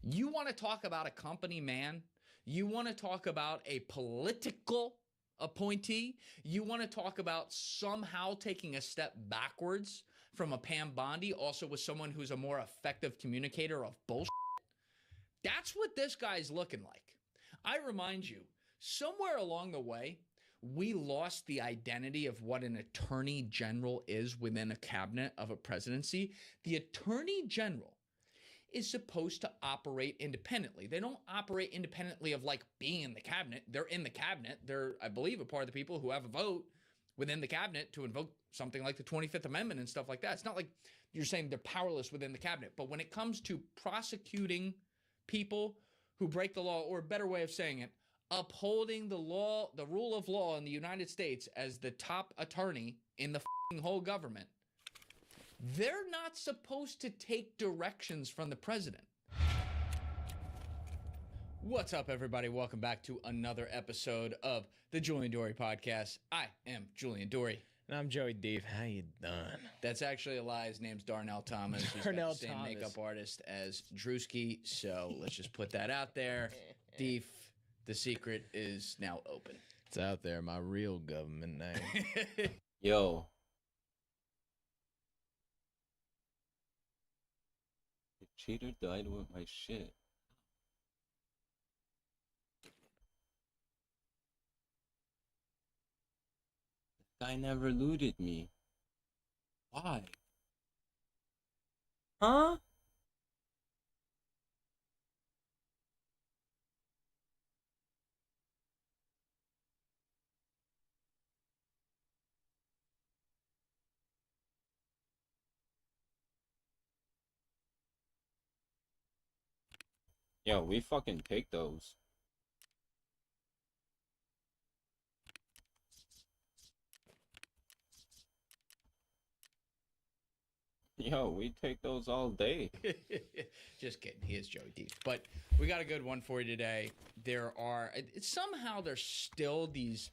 You want to talk about a company man? You want to talk about a political appointee? You want to talk about somehow taking a step backwards from a Pam Bondi, also with someone who's a more effective communicator of bullshit? That's what this guy's looking like. I remind you, somewhere along the way, we lost the identity of what an attorney general is within a cabinet of a presidency. The attorney general is supposed to operate independently. They don't operate independently of like being in the cabinet. They're in the cabinet. They're, I believe, a part of the people who have a vote within the cabinet to invoke something like the 25th Amendment and stuff like that. It's not like you're saying they're powerless within the cabinet. But when it comes to prosecuting people who break the law, or a better way of saying it, upholding the law, the rule of law in the United States as the top attorney in the whole government, they're not supposed to take directions from the president. What's up, everybody? Welcome back to another episode of the Julian Dory Podcast. I am Julian Dory. And I'm Joey Deef. How you doing? That's actually a lie. His name's Darnell Thomas. He's got the same makeup artist as Drewski, so let's just put that out there. Deef, the secret is now open. It's out there, my real government name. Yo. The cheater died with my shit. The guy never looted me. Why? Huh? Yo, we fucking take those. Yo, we take those all day. Just kidding. He is Joey Deef. But we got a good one for you today. Somehow there's still these,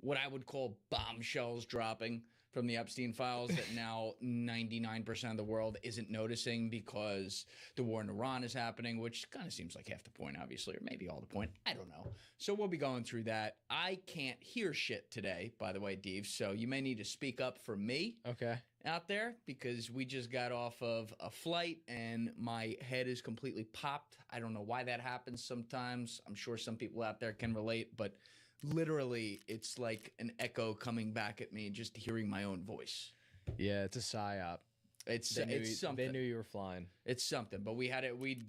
what I would call bombshells dropping from the Epstein files that now 99% of the world isn't noticing because the war in Iran is happening, which kind of seems like half the point, obviously, or maybe all the point. I don't know. So we'll be going through that. I can't hear shit today, by the way, Deef, so you may need to speak up for me. Okay. Out there, because we just got off of a flight and my head is completely popped. I don't know why that happens sometimes. I'm sure some people out there can relate, but literally it's like an echo coming back at me just hearing my own voice. Yeah, it's a psyop. It's something. They knew you were flying. It's something. But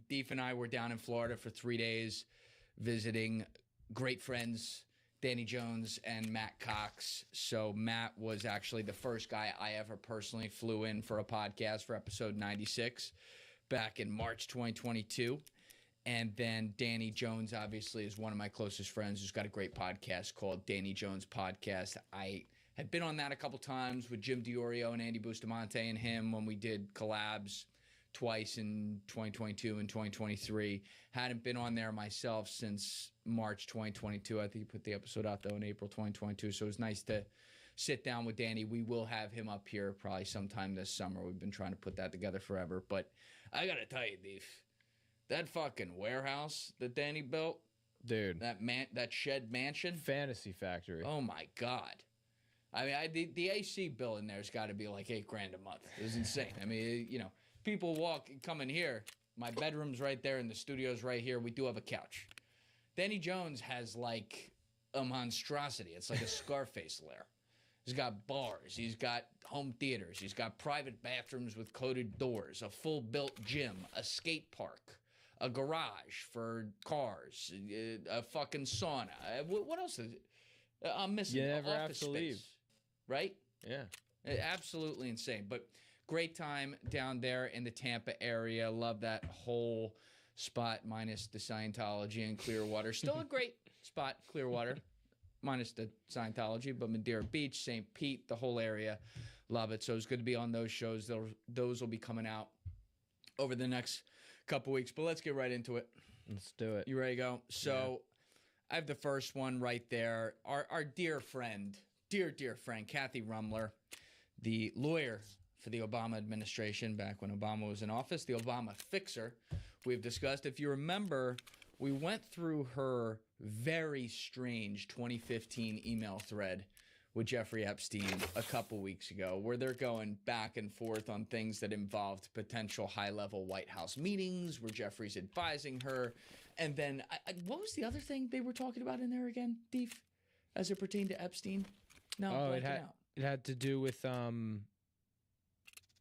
Deef and I were down in Florida for 3 days visiting great friends, Danny Jones and Matt Cox. So Matt was actually the first guy I ever personally flew in for a podcast for episode 96 back in March 2022. And then Danny Jones, obviously, is one of my closest friends who's got a great podcast called Danny Jones Podcast. I had been on that a couple times with Jim DiOrio and Andy Bustamante and him when we did collabs twice in 2022 and 2023. Hadn't been on there myself since March 2022. I think he put the episode out, though, in April 2022. So it was nice to sit down with Danny. We will have him up here probably sometime this summer. We've been trying to put that together forever. But I got to tell you, Deef, that fucking warehouse that Danny built, dude, that shed mansion, fantasy factory. Oh my God! I mean, the AC bill in there's got to be like $8,000 a month. It was insane. I mean, you know, people come in here. My bedroom's right there, and the studio's right here. We do have a couch. Danny Jones has like a monstrosity. It's like a Scarface lair. He's got bars. He's got home theaters. He's got private bathrooms with coated doors, a full-built gym, a skate park, a garage for cars, a fucking sauna. What else is it? I'm missing. You never office have to space, leave. right? Yeah. Absolutely insane. But great time down there in the Tampa area. Love that whole spot minus the Scientology and Clearwater. Still a great spot, Clearwater, minus the Scientology, but Madeira Beach, St. Pete, the whole area. Love it. So it's good to be on those shows. Those will be coming out over the next couple weeks, but let's get right into it. Let's do it. You ready to go? So I have the first one right there. Our dear friend, dear friend, Kathy Rumler, the lawyer for the Obama administration back when Obama was in office, the Obama fixer, we've discussed. If you remember, we went through her very strange 2015 email thread with Jeffrey Epstein a couple weeks ago, where they're going back and forth on things that involved potential high-level White House meetings, where Jeffrey's advising her. And then, what was the other thing they were talking about in there again, Deef, as it pertained to Epstein? No, Oh, I'm blanking out. it had to do with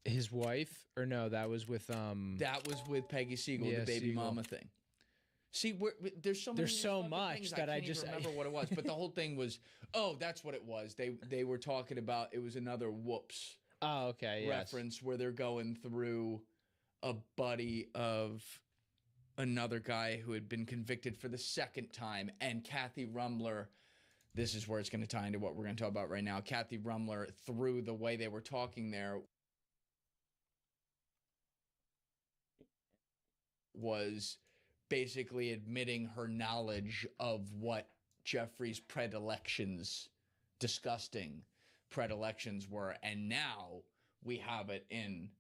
his wife, or no? That was with That was with Peggy Siegel, Yeah, the baby Siegel. mama thing. See, there's so many There's so fucking much things, that I can't even just- remember what it was. But the whole thing was, oh, that's what it was. They were talking about, it was another whoops Oh, okay, yes. reference where they're going through a buddy of another guy who had been convicted for the second time, and Kathy Rumler. This is where it's going to tie into what we're going to talk about right now. Kathy Rumler, through the way they were talking there, was basically admitting her knowledge of what Jeffrey's disgusting predilections were. And now we have it in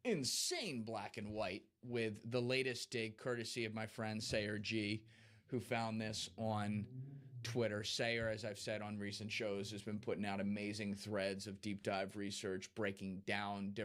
insane black and white with the latest dig, courtesy of my friend Sayer G, who found this on Twitter. Sayer, as I've said on recent shows, has been putting out amazing threads of deep dive research, breaking down different